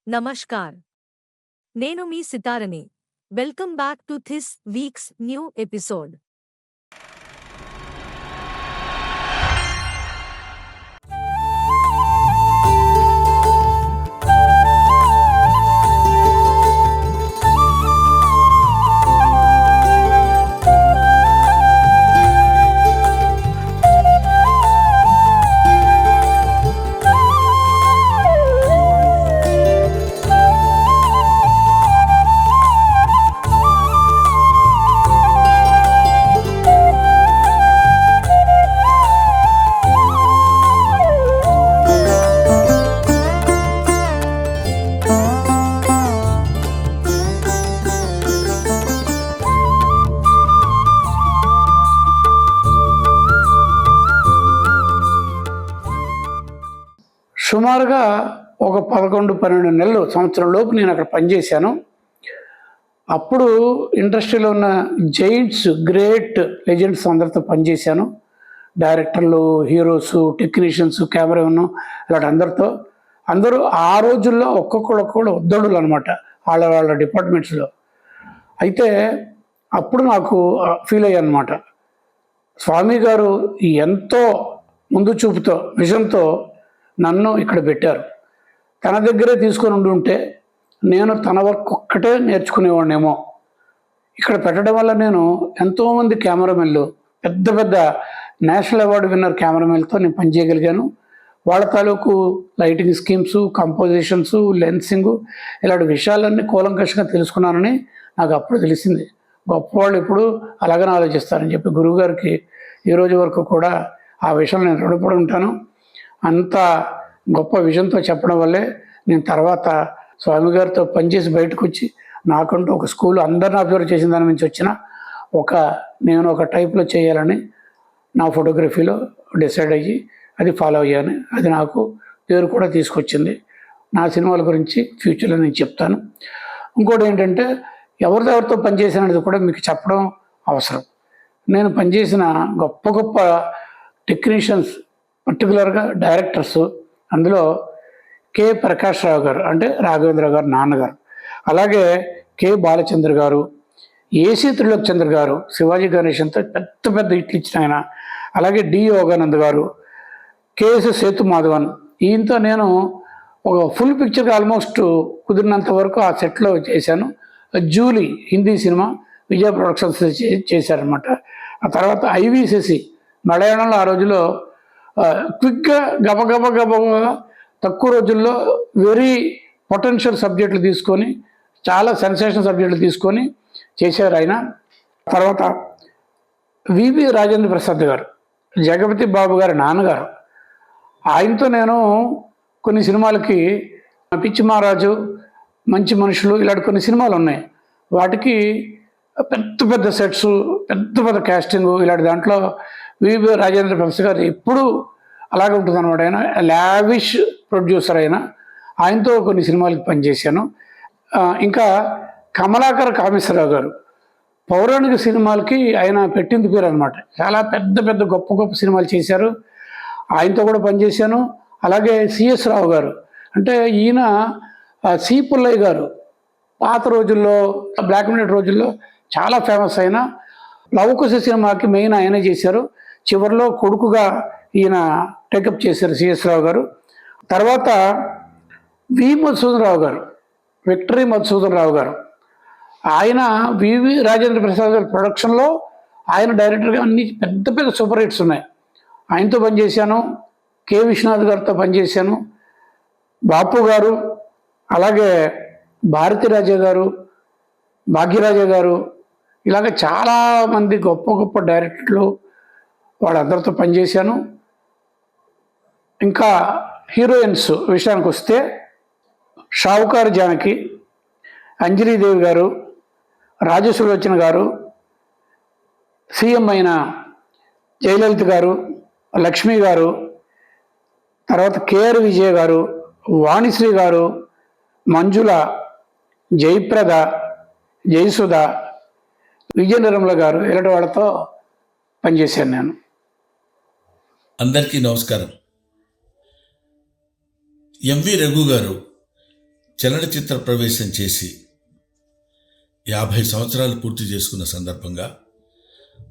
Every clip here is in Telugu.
నమస్కార్ నేను మీ సితారని welcome back to this week's new episode. సుమారుగా ఒక 11-12 నెలలు సంవత్సరం లోపు నేను అక్కడ పనిచేశాను. అప్పుడు ఇండస్ట్రీలో ఉన్న జైంట్స్, గ్రేట్ లెజెండ్స్ అందరితో పనిచేశాను. డైరెక్టర్లు, హీరోస్, టెక్నీషియన్స్, కెమెరామెన్ ఇలాంటి అందరూ ఆ రోజుల్లో ఒక్కొక్కళ్ళు ఉద్దడులు అనమాట, వాళ్ళ డిపార్ట్మెంట్స్లో. అయితే అప్పుడు నాకు ఫీల్ అయ్యాను అనమాట, స్వామి గారు ఎంతో ముందు చూపుతో, విజన్తో నన్ను ఇక్కడ పెట్టారు. తన దగ్గరే తీసుకొని ఉంటే నేను తన వర్క్ ఒక్కటే నేర్చుకునేవాడినేమో. ఇక్కడ పెట్టడం వల్ల నేను ఎంతోమంది కెమెరామెన్లు, పెద్ద పెద్ద నేషనల్ అవార్డు విన్నర్ కెమెరామెన్లతో నేను పనిచేయగలిగాను. వాళ్ళ తాలూకు లైటింగ్ స్కీమ్స్, కంపోజిషన్స్, లెన్సింగ్ ఇలాంటి విషయాలన్నీ కూలంకషంగా తెలుసుకున్నానని నాకు అప్పుడు తెలిసింది. గొప్పవాళ్ళు ఇప్పుడు అలాగనే ఆలోచిస్తారని చెప్పి గురువుగారికి ఈ రోజు వరకు కూడా ఆ విషయంలో నేను రుణపడి ఉంటాను. అంత గొప్ప విజన్తో చెప్పడం వల్లే నేను తర్వాత స్వామి గారితో పనిచేసి బయటకు వచ్చి నాకంటూ ఒక స్కూల్, అందరిని అబ్జర్వ్ చేసిన దాని నుంచి వచ్చిన నేను ఒక టైప్లో చేయాలని నా ఫోటోగ్రఫీలో డిసైడ్ అయ్యి అది ఫాలో అయ్యాను. అది నాకు పేరు కూడా తీసుకొచ్చింది. నా సినిమాల గురించి ఫ్యూచర్లో నేను చెప్తాను. ఇంకోటి ఏంటంటే, ఎవరితో పనిచేసినది కూడా మీకు చెప్పడం అవసరం. నేను పనిచేసిన గొప్ప టెక్నీషియన్స్, పర్టికులర్గా డైరెక్టర్స్, అందులో కె ప్రకాష్ రావు గారు అంటే రాఘవేంద్ర గారు నాన్నగారు, అలాగే కె బాలచంద్ర గారు, ఏసీ త్రిలోక్ చంద్ర గారు, శివాజీ గణేశన్తో పెద్ద ఇట్లు ఇచ్చిన ఆయన, అలాగే డి యోగానంద్ గారు, కేఎస్ సేతు మాధవన్. ఈయనతో నేను ఒక ఫుల్ పిక్చర్గా ఆల్మోస్ట్ కుదిరినంత వరకు ఆ సెట్లో చేశాను. జూలీ హిందీ సినిమా విజయ ప్రొడక్షన్స్ చేశారనమాట. ఆ తర్వాత ఐవిసిసి మలయాళంలో ఆ రోజులో క్విక్గా గబగబా తక్కువ రోజుల్లో వెరీ పొటెన్షియల్ సబ్జెక్టులు తీసుకొని, చాలా సెన్సేషన్ సబ్జెక్టులు తీసుకొని చేశారు ఆయన. తర్వాత వివి రాజేంద్ర ప్రసాద్ గారు, జగపతి బాబు గారి నాన్నగారు, ఆయనతో నేను కొన్ని సినిమాలకి, పిచ్చి మహారాజు, మంచి మనుషులు ఇలాంటి కొన్ని సినిమాలు ఉన్నాయి. వాటికి పెద్ద సెట్స్, పెద్ద క్యాస్టింగ్, ఇలాంటి దాంట్లో వివి రాజేంద్ర ప్రసాద్ గారు ఎప్పుడు అలాగే ఉంటుంది అనమాట. ఆయన లావిష్ ప్రొడ్యూసర్. ఆయనతో కొన్ని సినిమాలకి పనిచేశాను. ఇంకా కమలాకర్ కామేశ్వరరావు గారు, పౌరాణిక సినిమాలకి ఆయన పెట్టింది పేరు అనమాట. చాలా పెద్ద గొప్ప సినిమాలు చేశారు. ఆయనతో కూడా పనిచేశాను. అలాగే సిఎస్ రావు గారు, అంటే ఈయన సి పుల్లయ్య గారు పాత రోజుల్లో, బ్లాక్ అండ్ వైట్ రోజుల్లో చాలా ఫేమస్ అయిన లవకుశ సినిమాకి మెయిన్ ఆయనే చేశారు. చివరిలో కొడుకుగా ఈయన టేకప్ చేశారు సిఎస్ రావు గారు. తర్వాత వి మధుసూదన్ రావు గారు, విక్టరీ మధుసూదన్ రావు గారు, ఆయన వివి రాజేంద్ర ప్రసాద్ గారి ప్రొడక్షన్లో ఆయన డైరెక్టర్గా అన్ని పెద్ద సూపర్ హిట్స్ ఉన్నాయి. ఆయనతో పనిచేశాను. కె విశ్వనాథ్ గారితో పనిచేశాను. బాపు గారు, అలాగే భారతీరాజా గారు, భాగ్యరాజా గారు, ఇలాగ చాలామంది గొప్ప డైరెక్టర్లు, వాళ్ళందరితో పనిచేశాను. ఇంకా హీరోయిన్స్ విషయానికి వస్తే షావుకారు జానకి, అంజలీదేవి గారు, రాజసులోచన గారు, సీఎం అయిన జయలలిత గారు, లక్ష్మి గారు, తర్వాత కేఆర్ విజయ్ గారు, వాణిశ్రీ గారు, మంజుల, జయప్రద, జయసుధ, విజయ నిర్మల గారు, ఇలాంటి వాళ్ళతో పనిచేశాను నేను. అందరికీ నమస్కారం. ఎంవి రఘు గారు చలనచిత్ర ప్రవేశం చేసి 50 సంవత్సరాలు పూర్తి చేసుకున్న సందర్భంగా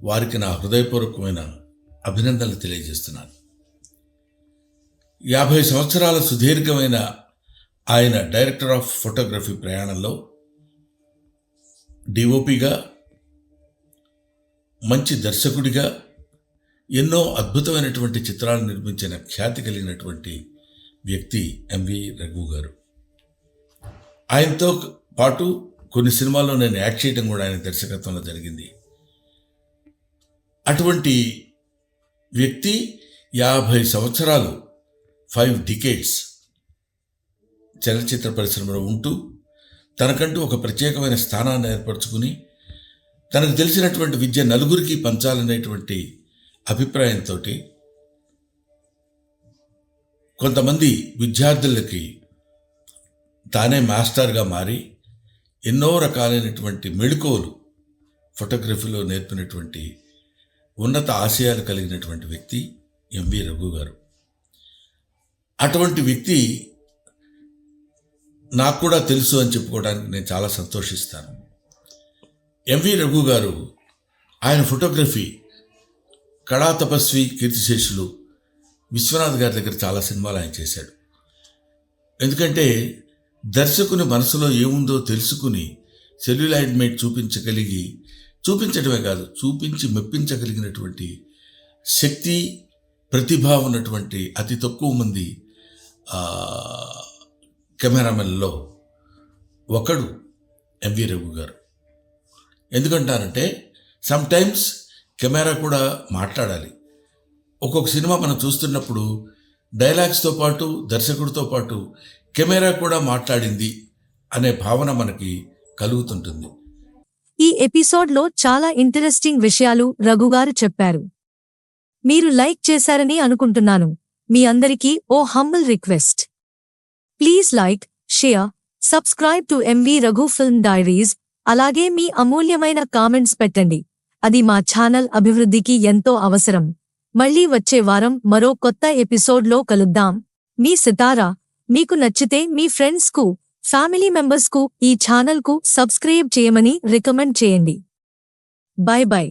వారికి నా హృదయపూర్వకమైన అభినందనలు తెలియజేస్తున్నాను. 50 సంవత్సరాల సుదీర్ఘమైన ఆయన డైరెక్టర్ ఆఫ్ ఫోటోగ్రఫీ ప్రయాణంలో డిఓపిగా, మంచి దర్శకుడిగా ఎన్నో అద్భుతమైనటువంటి చిత్రాలు నిర్మించిన ఖ్యాతి కలిగినటువంటి వ్యక్తి ఎంవి రఘు గారు. ఆయనతో పాటు కొన్ని సినిమాల్లో నేను యాక్ట్ చేయడం కూడా ఆయన దర్శకత్వంలో జరిగింది. అటువంటి వ్యక్తి 50 సంవత్సరాలు 5 decades చలనచిత్ర పరిశ్రమలో ఉంటూ తనకంటూ ఒక ప్రత్యేకమైన స్థానాన్ని ఏర్పరచుకుని తనకు తెలిసినటువంటి విద్య నలుగురికి పంచాలనేటువంటి అభిప్రాయంతో కొంతమంది విద్యార్థులకి తానే మాస్టర్గా మారి ఎన్నో రకాలైనటువంటి మెళకువలు ఫోటోగ్రఫీలో నేర్పినటువంటి ఉన్నత ఆశయాలు కలిగినటువంటి వ్యక్తి ఎంవి రఘు గారు. అటువంటి వ్యక్తి నాకు కూడా తెలుసు అని చెప్పుకోవడానికి నేను చాలా సంతోషిస్తాను. ఎంవి రఘు గారు ఆయన ఫోటోగ్రఫీ కళా తపస్వి కీర్తిశేషులు విశ్వనాథ్ గారి దగ్గర చాలా సినిమాలు ఆయన చేశాడు. ఎందుకంటే దర్శకుని మనసులో ఏముందో తెలుసుకుని సెల్యులాయిడ్ మేట్ చూపించడమే కాదు, చూపించి మెప్పించగలిగినటువంటి శక్తి, ప్రతిభ ఉన్నటువంటి అతి తక్కువ మంది కెమెరామెన్లో ఒకడు ఎంవి రఘు గారు. ఎందుకంటారంటే సమ్టైమ్స్ కెమెరా కూడా మాట్లాడాలి. ఒక్కొక్క సినిమా మనం చూస్తున్నప్పుడు డైలాగ్స్తో పాటు దర్శకుడితో పాటు కెమెరా కూడా మాట్లాడింది అనే భావన మనకి కలుగుతుంటుంది. ఈ ఎపిసోడ్లో చాలా ఇంట్రెస్టింగ్ విషయాలు రఘుగారు చెప్పారు. మీరు లైక్ చేశారని అనుకుంటున్నాను. మీ అందరికీ ఓ humble request. Please like, share, subscribe to MV Raghu film diaries. అలాగే మీ అమూల్యమైన కామెంట్స్ పెట్టండి. అది మా ఛానల్ అభివృద్ధికి ఎంతో అవసరం. మళ్ళీ వచ్చే వారం మరో కొత్త ఎపిసోడ్లో కలుద్దాం. మీ సితారా. మీకు నచ్చితే మీ ఫ్రెండ్స్కు, ఫ్యామిలీ మెంబర్స్కు ఈ ఛానల్కు సబ్స్క్రైబ్ చేయమని రికమెండ్ చేయండి. By by.